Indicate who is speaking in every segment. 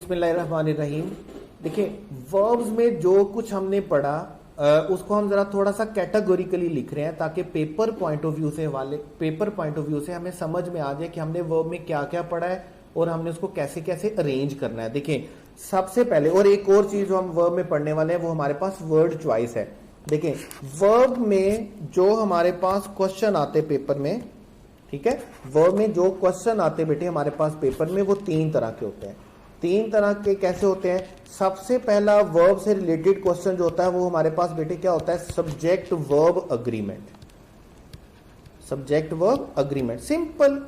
Speaker 1: बिस्मिल्लाहिर्रहमानिर्रहीम। देखिए, वर्ब्स में जो कुछ हमने पढ़ा उसको हम जरा थोड़ा सा कैटेगोरिकली लिख रहे हैं ताकि पेपर पॉइंट ऑफ व्यू से हमें समझ में आ जाए कि हमने वर्ब में क्या क्या पढ़ा है और हमने उसको कैसे कैसे अरेंज करना है। देखिए, सबसे पहले और एक और चीज जो हम वर्ब में पढ़ने वाले हैं वो हमारे पास वर्ड चॉइस है। देखिए, वर्ब में जो हमारे पास क्वेश्चन आते पेपर में, ठीक है, वर्ब में जो क्वेश्चन आते बेटे हमारे पास पेपर में, वो तीन तरह के होते हैं। तीन तरह के कैसे होते हैं? सबसे पहला वर्ब से रिलेटेड क्वेश्चन जो होता है वो हमारे पास बेटे क्या होता है? Subject verb agreement. Subject verb agreement simple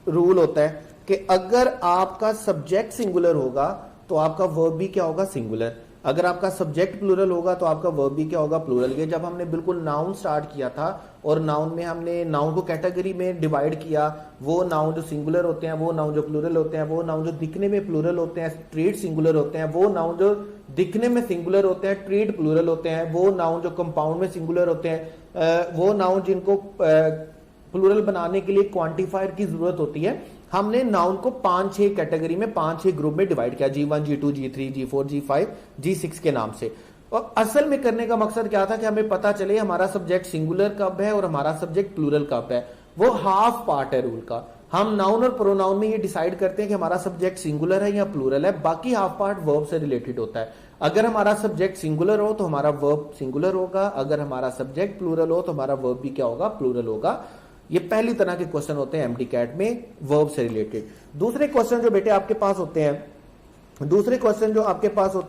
Speaker 1: rule होता है कि अगर आपका सब्जेक्ट सिंगुलर होगा तो आपका वर्ब भी क्या होगा? सिंगुलर। अगर आपका सब्जेक्ट प्लूरल होगा तो आपका वर्ब भी क्या होगा? प्लूरल। ये जब हमने बिल्कुल नाउन स्टार्ट किया था और नाउन में हमने नाउन को कैटेगरी में डिवाइड किया, वो नाउन जो सिंगुलर होते हैं, वो नाउन जो प्लूरल होते हैं, वो नाउन जो दिखने में प्लूरल होते हैं ट्रीट सिंगुलर होते हैं, वो नाउन जो दिखने में सिंगुलर होते हैं ट्रीट प्लूरल होते हैं, वो नाउन जो कंपाउंड में सिंगुलर होते हैं, वो नाउन जिनको प्लूरल बनाने के लिए क्वांटिफायर की जरूरत होती है। हमने नाउन को 5-6 कैटेगरी में 5-6 ग्रुप में डिवाइड किया, G1, G2, G3, G4, G5, G6 के नाम से। और असल में करने का मकसद क्या था कि हमें पता चले हमारा सब्जेक्ट सिंगुलर कब है और हमारा सब्जेक्ट प्लूरल कब है। वो हाफ पार्ट है रूल का। हम नाउन और प्रोनाउन में ये डिसाइड करते हैं कि हमारा सब्जेक्ट सिंगुलर है या प्लूरल है, बाकी हाफ पार्ट वर्ब से रिलेटेड होता है। अगर हमारा सब्जेक्ट सिंगुलर हो तो हमारा वर्ब सिंगुलर होगा, अगर हमारा सब्जेक्ट प्लूरल हो तो हमारा वर्ब भी क्या होगा? प्लूरल होगा। ये पहली तरह के क्वेश्चन होते हैं एमडी कैट में वर्ब से रिलेटेड। दूसरे क्वेश्चन जो बेटे आपके पास होते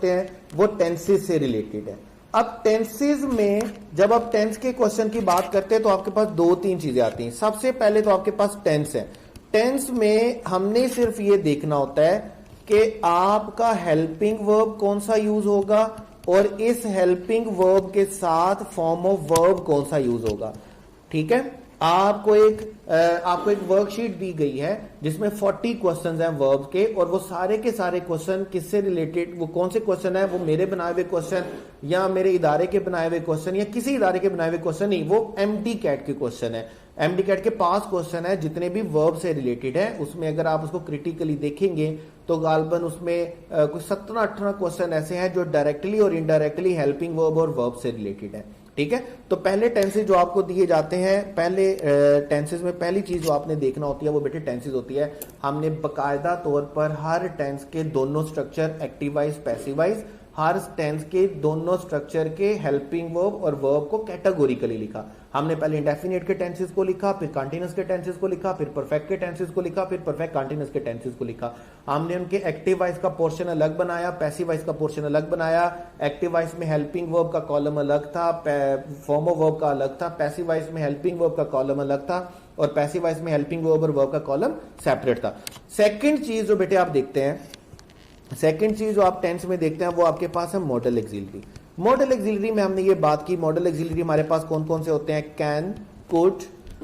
Speaker 1: हैं, वो टेंसेस से रिलेटेड है। अब टेंसेस में जब आप टेंस के क्वेश्चन की बात करते हैं तो आपके पास 2-3 चीजें आती हैं। सबसे पहले तो आपके पास टेंस है। टेंस में हमने सिर्फ ये देखना होता है कि आपका हेल्पिंग वर्ब कौन सा यूज होगा और इस हेल्पिंग वर्ब के साथ फॉर्म ऑफ वर्ब कौन सा यूज होगा। ठीक है, आपको एक वर्कशीट दी गई है जिसमें 40 क्वेश्चंस हैं वर्ब के, और वो सारे के सारे क्वेश्चन किससे रिलेटेड, वो कौन से क्वेश्चन है? वो मेरे बनाए हुए क्वेश्चन या मेरे इदारे के बनाए हुए क्वेश्चन या किसी इदारे के बनाए हुए क्वेश्चन नहीं, वो एमडी कैट के क्वेश्चन है। एमडी कैट के पास क्वेश्चन है जितने भी वर्ब से रिलेटेड है, उसमें अगर आप उसको क्रिटिकली देखेंगे तो गालबन उसमें कुछ 17-18 क्वेश्चन ऐसे हैं जो डायरेक्टली और इनडायरेक्टली हेल्पिंग वर्ब और वर्ब से रिलेटेड है। ठीक है, तो पहले टेंसेस जो आपको दिए जाते हैं, पहले टेंसेस में पहली चीज जो आपने देखना होती है वो बेटे टेंसेस होती है। हमने बकायदा तौर पर हर टेंस के दोनों structure, active wise, passive wise, हर टेंस के दोनों स्ट्रक्चर के हेल्पिंग वर्ब और वर्ब को कैटेगोरिकली लिखा। हमने पहले इंडेफिनिट के टेंसेस को लिखा, फिर कंटीन्यूअस के टेंसेस को लिखा, फिर परफेक्ट के टेंसेस को लिखा, फिर परफेक्ट कंटीन्यूअस के टेंसेस को लिखा। हमने उनके एक्टिव वाइज का पोर्शन अलग बनाया, पैसिव वाइज का पोर्शन अलग बनाया। एक्टिव वाइज में हेल्पिंग वर्ब का कॉलम अलग था, फॉर्म ऑफ वर्ब का अलग था, पैसिव वाइज में हेल्पिंग वर्ब का कॉलम अलग था और पैसिव वाइज में हेल्पिंग वर्ब और वर्ब का कॉलम सेपरेट था। सेकेंड चीज जो बेटे आप देखते हैं, सेकेंड चीज जो आप टेंस में देखते हैं वो आपके पास है मॉडल एक्सिलरी। मॉडल एक्सिलरी में हमने ये बात की, मॉडल एक्सिलरी हमारे पास कौन कौन से होते हैं? Can, could,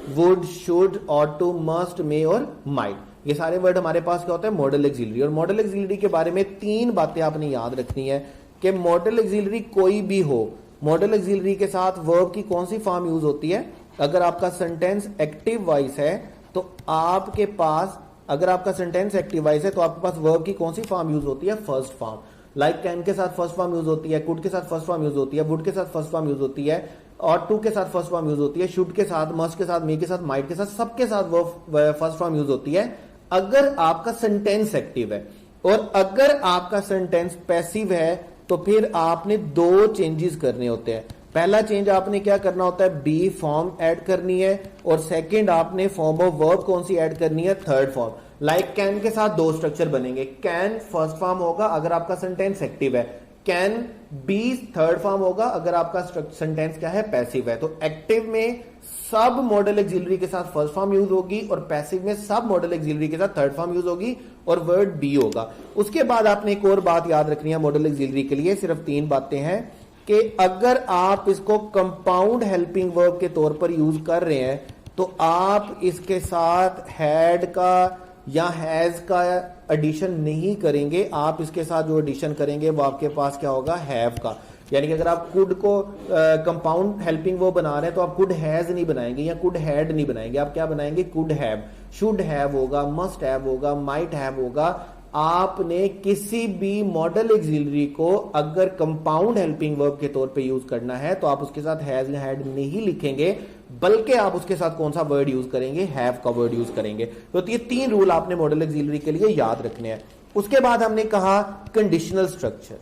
Speaker 1: would, should, ought to, must, may और माइट। ये सारे वर्ड हमारे पास क्या होते हैं? Model axillary. और मॉडल एक्सिलरी के बारे में 3 बातें आपने याद रखनी है कि मॉडल एक्सिलरी कोई भी हो, मॉडल एक्सिलरी के साथ वर्ब की कौन सी फॉर्म यूज होती है? अगर आपका सेंटेंस एक्टिव वॉइस है तो आपके पास, अगर आपका सेंटेंस एक्टिव वॉइस है तो आपके पास वर्ब की कौन सी फॉर्म यूज होती है? First form. लाइक कैन के साथ फर्स्ट फॉर्म यूज होती है, कुड के साथ फर्स्ट फॉर्म यूज होती है, वुड के साथ फर्स्ट फॉर्म यूज होती है, और टू के साथ फर्स्ट फॉर्म यूज होती है, शुड के साथ, मस्ट के साथ, मे के साथ, माइट के साथ, सबके साथ वर्ब फर्स्ट फॉर्म यूज होती है अगर आपका सेंटेंस एक्टिव है। और अगर आपका सेंटेंस पैसिव है तो फिर आपने 2 चेंजेस करने होते हैं। पहला चेंज आपने क्या करना होता है? बी फॉर्म ऐड करनी है, और सेकंड आपने फॉर्म ऑफ वर्ब कौन सी ऐड करनी है? Third form. लाइक कैन के साथ 2 स्ट्रक्चर बनेंगे। कैन फर्स्ट फॉर्म होगा अगर आपका सेंटेंस एक्टिव है, कैन बी थर्ड फॉर्म होगा अगर आपका सेंटेंस क्या है? पैसिव है। तो एक्टिव में सब मॉडल एक्सिलरी के साथ फर्स्ट फॉर्म यूज होगी और पैसिव में सब मॉडल एक्सिलरी के साथ थर्ड फॉर्म यूज होगी और वर्ड बी होगा। उसके बाद आपने एक और बात याद रखनी है मॉडल एक्सिलरी के लिए, सिर्फ 3 बातें हैं कि अगर आप इसको कंपाउंड हेल्पिंग वर्ब के तौर पर यूज कर रहे हैं तो आप इसके साथ हैड का या हैज का एडिशन नहीं करेंगे। आप इसके साथ जो एडिशन करेंगे वो आपके पास क्या होगा? हैव का। यानी कि अगर आप कुड को कंपाउंड हेल्पिंग वर्ब बना रहे हैं तो आप कुड हैज नहीं बनाएंगे या कुड हैड नहीं बनाएंगे, आप क्या बनाएंगे? Could have. शुड हैव होगा, मस्ट हैव होगा, माइट हैव होगा, आपने किसी भी मॉडल ऑक्सिलरी को अगर कंपाउंड हेल्पिंग वर्ब के तौर पे यूज करना है तो आप उसके साथ हैज या हैड नहीं लिखेंगे, बल्कि आप उसके साथ कौन सा वर्ड यूज करेंगे, हैव का वर्ड यूज करेंगे। तो ये 3 रूल आपने मॉडल ऑक्सिलरी के लिए याद रखने हैं। उसके बाद हमने कहा कंडीशनल स्ट्रक्चर।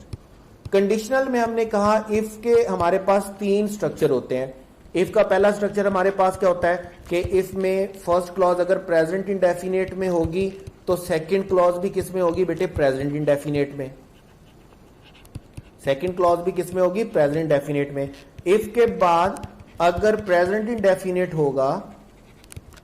Speaker 1: कंडीशनल में हमने कहा इफ के हमारे पास 3 स्ट्रक्चर होते हैं। इफ का पहला स्ट्रक्चर हमारे पास क्या होता है कि इफ में फर्स्ट क्लॉज अगर प्रेजेंट इंडेफिनिट में होगी तो सेकंड क्लॉज भी किस में होगी बेटे, प्रेजेंट इंडेफिनिट में। सेकंड क्लॉज भी किस में होगी, प्रेजेंट इंडेफिनिट में। इफ के बाद अगर प्रेजेंट इंडेफिनिट होगा,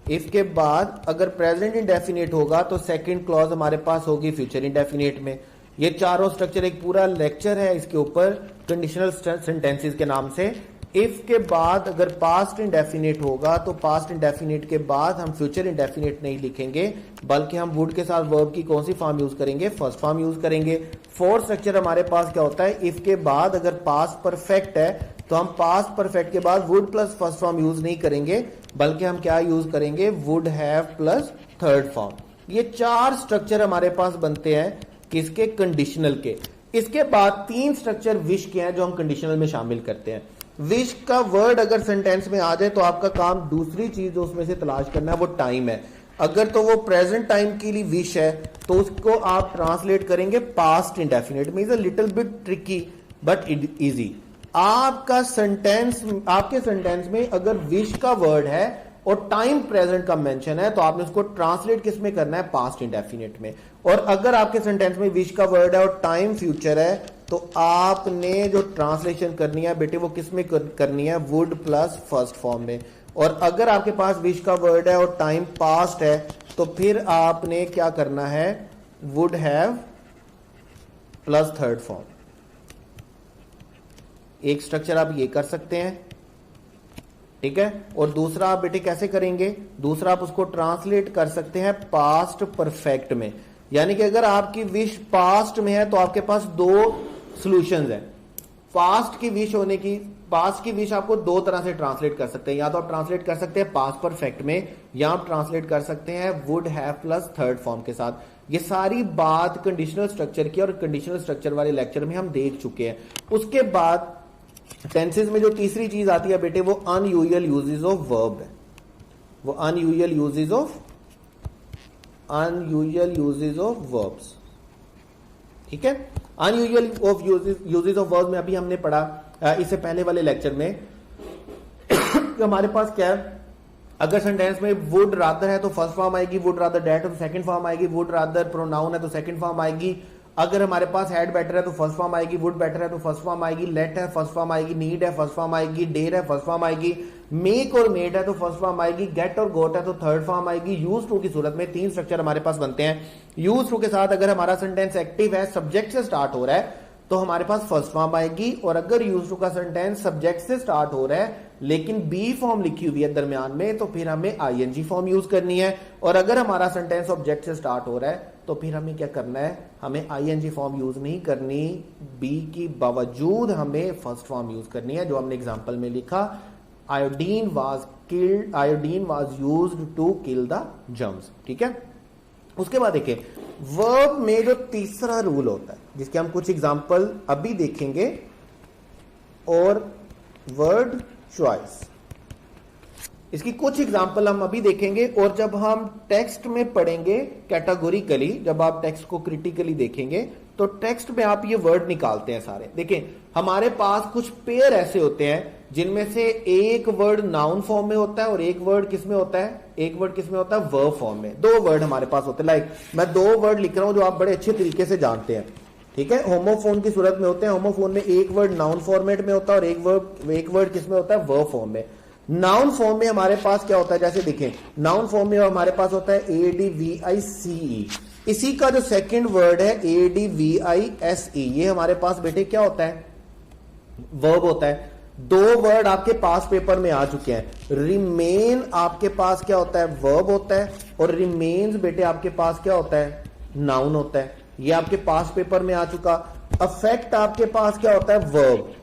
Speaker 1: इफ के बाद अगर प्रेजेंट इंडेफिनिट होगा तो सेकंड क्लॉज हमारे पास होगी फ्यूचर इंडेफिनिट में। ये चारों स्ट्रक्चर, एक पूरा लेक्चर है इसके ऊपर कंडीशनल सेंटेंसेस के नाम से। इफ के बाद अगर पास्ट इंडेफिनिट होगा तो पास्ट इंडेफिनिट के बाद हम फ्यूचर इंडेफिनिट नहीं लिखेंगे, बल्कि हम वुड के साथ वर्ब की कौन सी फॉर्म यूज करेंगे, फर्स्ट फॉर्म यूज करेंगे। फोर्थ स्ट्रक्चर हमारे पास क्या होता है, इफ के बाद अगर पास्ट परफेक्ट है तो हम पास्ट परफेक्ट के बाद would plus first form use नहीं करेंगे, बल्कि हम क्या यूज करेंगे, would have plus third form. ये 4 स्ट्रक्चर हमारे पास बनते हैं किसके, कंडीशनल के। इसके बाद 3 स्ट्रक्चर विश के हैं जो हम कंडीशनल में शामिल करते हैं। विश का वर्ड अगर सेंटेंस में आ जाए तो आपका काम दूसरी चीज जो उसमें से तलाश करना है वो टाइम है। अगर तो वो प्रेजेंट टाइम के लिए विश है तो उसको आप ट्रांसलेट करेंगे पास्ट इंडेफिनिट में। Is a little bit tricky but easy. आपका सेंटेंस, आपके सेंटेंस में अगर विश का वर्ड है और टाइम प्रेजेंट का मेंशन है तो आपने उसको ट्रांसलेट किस में करना है, पास्ट इंडेफिनिट में। और अगर आपके सेंटेंस में विश का वर्ड है और टाइम फ्यूचर है तो आपने जो ट्रांसलेशन करनी है बेटे वो किस में करनी है, वुड प्लस फर्स्ट फॉर्म में। और अगर आपके पास विश का वर्ड है और टाइम पास्ट है तो फिर आपने क्या करना है, would have plus third form. एक स्ट्रक्चर आप ये कर सकते हैं, ठीक है। और दूसरा आप बेटे कैसे करेंगे, दूसरा आप उसको ट्रांसलेट कर सकते हैं पास्ट परफेक्ट में। यानी कि अगर आपकी विश पास्ट में है तो आपके पास 2 सॉल्यूशंस है। पास्ट की विश होने की, पास्ट की विश आपको 2 तरह से ट्रांसलेट कर सकते हैं। या तो आप ट्रांसलेट कर सकते हैं पास्ट परफेक्ट में, या आप ट्रांसलेट कर सकते हैं would have plus third form के साथ। ये सारी बात कंडीशनल स्ट्रक्चर की और कंडीशनल स्ट्रक्चर वाले लेक्चर में हम देख चुके हैं। उसके बाद टेंसेस में जो तीसरी चीज आती है बेटे वो अनयूजुअल यूजेस ऑफ वर्ब है। वो अनयूजुअल यूजेस ऑफ वर्ब्स, ठीक है। Unusual of uses of verbs में अभी हमने पढ़ा इससे पहले वाले लेक्चर में कि हमारे पास क्या है, अगर सेंटेंस में वुड रादर है तो फर्स्ट फॉर्म आएगी, वुड रादर डेट है तो सेकंड फॉर्म आएगी, वुड रादर प्रोनाउन है तो सेकंड फॉर्म आएगी। अगर हमारे पास हैड बेटर है तो फर्स्ट फॉर्म आएगी, वुड बेटर है तो फर्स्ट फॉर्म आएगी, लेट है फर्स्ट फॉर्म आएगी, नीड है फर्स्ट फॉर्म आएगी, डेर है फर्स्ट फॉर्म आएगी, मेक और मेड है तो फर्स्ट फॉर्म आएगी, गेट और गोट है तो थर्ड फॉर्म आएगी। यूज टू की सूरत में 3 स्ट्रक्चर हमारे पास बनते हैं। यूज टू के साथ अगर हमारा सेंटेंस एक्टिव है, सब्जेक्ट से स्टार्ट हो रहा है तो हमारे पास फर्स्ट फॉर्म आएगी। और अगर यूज टू का सेंटेंस सब्जेक्ट से स्टार्ट हो रहा है लेकिन बी फॉर्म लिखी हुई है दरमियान में तो फिर हमें आईएनजी फॉर्म यूज करनी है। और अगर हमारा सेंटेंस ऑब्जेक्ट से स्टार्ट हो रहा है तो फिर हमें क्या करना है, हमें आईएनजी फॉर्म यूज नहीं करनी, बी की बावजूद हमें फर्स्ट फॉर्म यूज करनी है। जो हमने एग्जांपल में लिखा, iodine was used to kill the germs, ठीक है। उसके बाद देखिए वर्ब में जो तीसरा रूल होता है जिसके हम कुछ एग्जांपल अभी देखेंगे, और वर्ड चॉइस, इसकी कुछ एग्जांपल हम अभी देखेंगे। और जब हम टेक्स्ट में पढ़ेंगे कैटेगोरिकली, जब आप टेक्स्ट को क्रिटिकली देखेंगे तो टेक्स्ट में आप ये वर्ड निकालते हैं सारे। देखें हमारे पास कुछ पेयर ऐसे होते हैं जिनमें से एक वर्ड नाउन फॉर्म में होता है और एक वर्ड किस में होता है, एक वर्ड किस में होता है, वर्ब फॉर्म में। 2 वर्ड हमारे पास होते हैं। लाइक मैं 2 वर्ड लिख रहा हूं जो आप बड़े अच्छे तरीके से जानते हैं, ठीक है। होमोफोन की सूरत में होते हैं। होमोफोन में एक वर्ड नाउन फॉर्मेट में होता है और एक वर्ड किस में होता है, वर्ब फॉर्म में। नाउन फॉर्म में हमारे पास क्या होता है, जैसे देखें नाउन फॉर्म में हमारे पास होता है ADVICE। इसी का जो सेकंड वर्ड है ADVISE, ये हमारे पास बेटे क्या होता है, वर्ब होता है। 2 वर्ड आपके पास पेपर में आ चुके हैं। रिमेन आपके पास क्या होता है, वर्ब होता है, और रिमेन्स बेटे आपके पास क्या होता है, नाउन होता है। ये आपके पास पेपर में आ चुका। अफेक्ट आपके पास क्या होता है, वर्ब,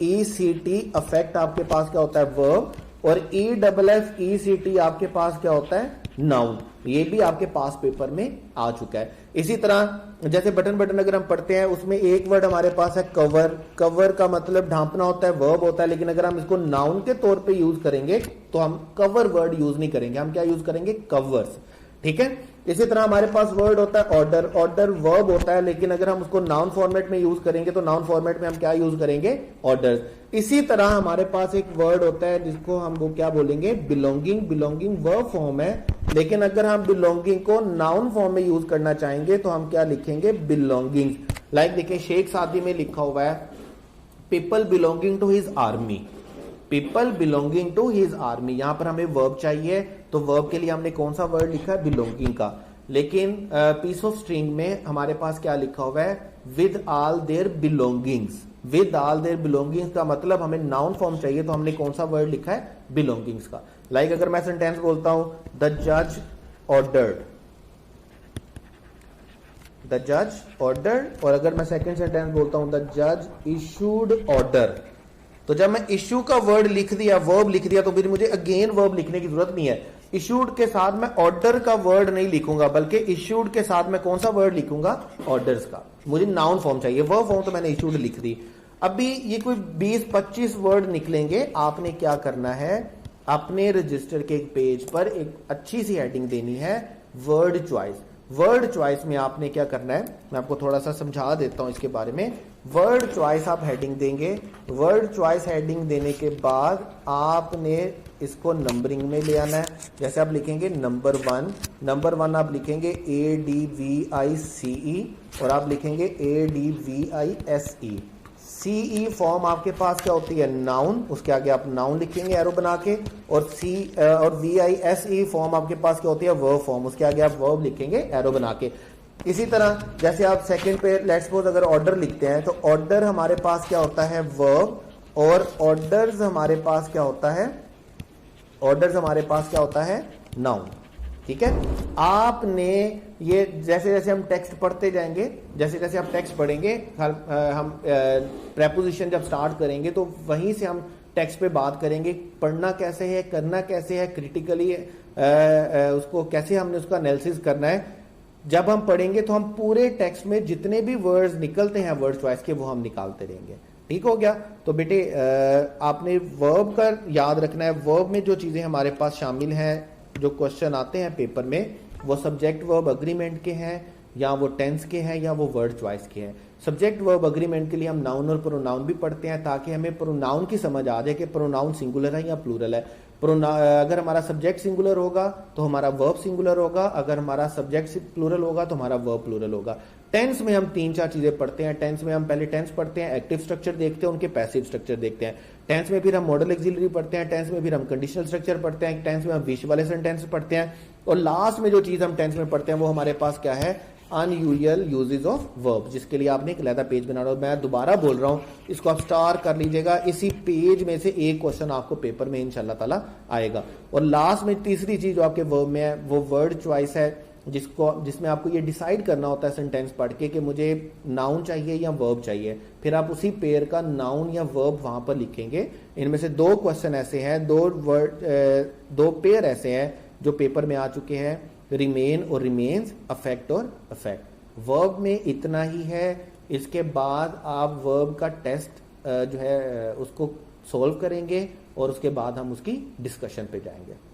Speaker 1: AFFECT अफेक्ट आपके पास क्या होता है, वर्ब, और EFFECT आपके पास क्या होता है, नाउन। ये भी आपके पास पेपर में आ चुका है। इसी तरह जैसे बटन बटन अगर हम पढ़ते हैं, उसमें एक वर्ड हमारे पास है कवर। कवर का मतलब ढांपना होता है, वर्ब होता है, लेकिन अगर हम इसको नाउन के तौर पे यूज करेंगे तो हम कवर वर्ड यूज नहीं करेंगे, हम क्या यूज करेंगे, कवर्स। ठीक है। इसी तरह हमारे पास वर्ड होता है ऑर्डर। ऑर्डर वर्ब होता है, लेकिन अगर हम उसको नाउन फॉर्मेट में यूज करेंगे तो नाउन फॉर्मेट में हम क्या यूज करेंगे, ऑर्डर्स। इसी तरह हमारे पास एक वर्ड होता है जिसको हम वो क्या बोलेंगे, बिलोंगिंग। बिलोंगिंग वर्ब फॉर्म है, लेकिन अगर हम बिलोंगिंग को नाउन फॉर्म में यूज करना चाहेंगे तो हम क्या लिखेंगे, बिलोंगिंग्स। लाइक देखिए शेख सादी में लिखा हुआ है people belonging to his army. People belonging to his army, यहां पर हमें वर्ब चाहिए, तो वर्ब के लिए हमने कौन सा वर्ड लिखा है, बिलोंगिंग का। लेकिन पीस ऑफ स्ट्रिंग में हमारे पास क्या लिखा हुआ है, with all their belongings. With all their belongings का मतलब हमें नाउन फॉर्म चाहिए, तो हमने कौन सा वर्ड लिखा है, बिलोंगिंग्स का। लाइक अगर मैं सेंटेंस बोलता हूं द जज ऑर्डर्ड, द जज ऑर्डर्ड, और अगर मैं सेकंड सेंटेंस बोलता हूं द जज इशूड ऑर्डर, तो जब मैं इशू का वर्ड लिख दिया, वर्ब लिख दिया, तो फिर मुझे अगेन वर्ब लिखने की जरूरत नहीं है। इशूड के साथ मैं ऑर्डर का वर्ड नहीं लिखूंगा, बल्कि इशूड के साथ मैं कौन सा वर्ड लिखूंगा, ऑर्डर्स का। मुझे नाउन फॉर्म चाहिए, वर्ब फॉर्म तो मैंने इशूड लिख दी। अभी ये कोई 20-25 वर्ड निकलेंगे, आपने क्या करना है, अपने रजिस्टर के एक पेज पर एक अच्छी सी हेडिंग देनी है, वर्ड चॉइस। वर्ड चॉइस में आपने क्या करना है, मैं आपको थोड़ा सा समझा देता हूं इसके बारे में। वर्ड चॉइस आप हेडिंग देंगे, वर्ड चॉइस हेडिंग देने के बाद आपने इसको नंबरिंग में ले आना है। जैसे आप लिखेंगे नंबर 1, नंबर 1 आप लिखेंगे ADVICE, और आप लिखेंगे ADVISE। CE फॉर्म आपके पास क्या होती है, नाउन, उसके आगे आप नाउन लिखेंगे एरो बना के, और VISE फॉर्म आपके पास क्या होती है, वर्ब फॉर्म, उसके आगे आप वर्ब लिखेंगे एरो बना के। इसी तरह जैसे आप सेकंड पे लेट्स सपोज अगर ऑर्डर लिखते हैं, तो ऑर्डर हमारे पास क्या होता है, वर्ब, और ऑर्डर्स हमारे पास क्या होता है, ऑर्डर्स हमारे पास क्या होता है, नाउन। ठीक है। आपने ये जैसे जैसे हम टेक्स्ट पढ़ते जाएंगे, जैसे जैसे आप टेक्स्ट पढ़ेंगे, हम प्रेपोजिशन जब स्टार्ट करेंगे तो वहीं से हम टेक्स्ट पे बात करेंगे, पढ़ना कैसे है, करना कैसे है, क्रिटिकली उसको कैसे हमने उसका एनालिसिस करना है। जब हम पढ़ेंगे तो हम पूरे टेक्स्ट में जितने भी वर्ड्स निकलते हैं वर्ड चॉइस के, वो हम निकालते रहेंगे। ठीक हो गया। तो बेटे आपने वर्ब का याद रखना है। वर्ब में जो चीजें हमारे पास शामिल हैं, जो क्वेश्चन आते हैं पेपर में, वो सब्जेक्ट वर्ब अग्रीमेंट के हैं, या वो टेंस के हैं, या वो वर्ड चॉइस के हैं। सब्जेक्ट वर्ब अग्रीमेंट के लिए हम नाउन और प्रोनाउन भी पढ़ते हैं, ताकि हमें प्रोनाउन की समझ आ जाए कि प्रोनाउन सिंगुलर है या प्लूरल है। अगर हमारा सब्जेक्ट सिंगुलर होगा तो हमारा वर्ब सिंगुलर होगा, अगर हमारा सब्जेक्ट प्लूरल होगा तो हमारा वर्ब प्लूरल होगा। टेंस में हम 3-4 चीजें पढ़ते हैं। टेंस में हम पहले टेंस पढ़ते हैं, एक्टिव स्ट्रक्चर देखते हैं, उनके पैसिव स्ट्रक्चर देखते हैं। टेंस में फिर हम मॉडल एक्सिलरी पढ़ते हैं, टेंस में फिर हम कंडीशनल स्ट्रक्चर पढ़ते हैं, टेंस में हम विश वाले सेंटेंस पढ़ते हैं, और लास्ट में जो चीज हम टेंस में पढ़ते हैं वो हमारे पास क्या है, अनयूजुअल यूजेस ऑफ वर्ब, जिसके लिए आपने एक अलग पेज बना रहा हूं। मैं दोबारा बोल रहा हूं, इसको आप स्टार कर लीजिएगा। इसी पेज में से एक क्वेश्चन आपको पेपर में इंशाल्लाह ताला आएगा। और लास्ट में तीसरी चीज जो आपके वर्ब में है वो वर्ड चॉइस है, जिसमें आपको ये डिसाइड करना होता है सेंटेंस पढ़ के कि मुझे नाउन चाहिए या वर्ब चाहिए। फिर आप उसी पेयर का नाउन या वर्ब वहां पर लिखेंगे। इनमें से 2 क्वेश्चन ऐसे हैं, 2 पेयर ऐसे हैं जो पेपर में आ चुके हैं, रिमेन और रिमेन्स, अफेक्ट और अफेक्ट। वर्ब में इतना ही है। इसके बाद आप वर्ब का टेस्ट जो है उसको सॉल्व करेंगे, और उसके बाद हम उसकी डिस्कशन पे जाएंगे।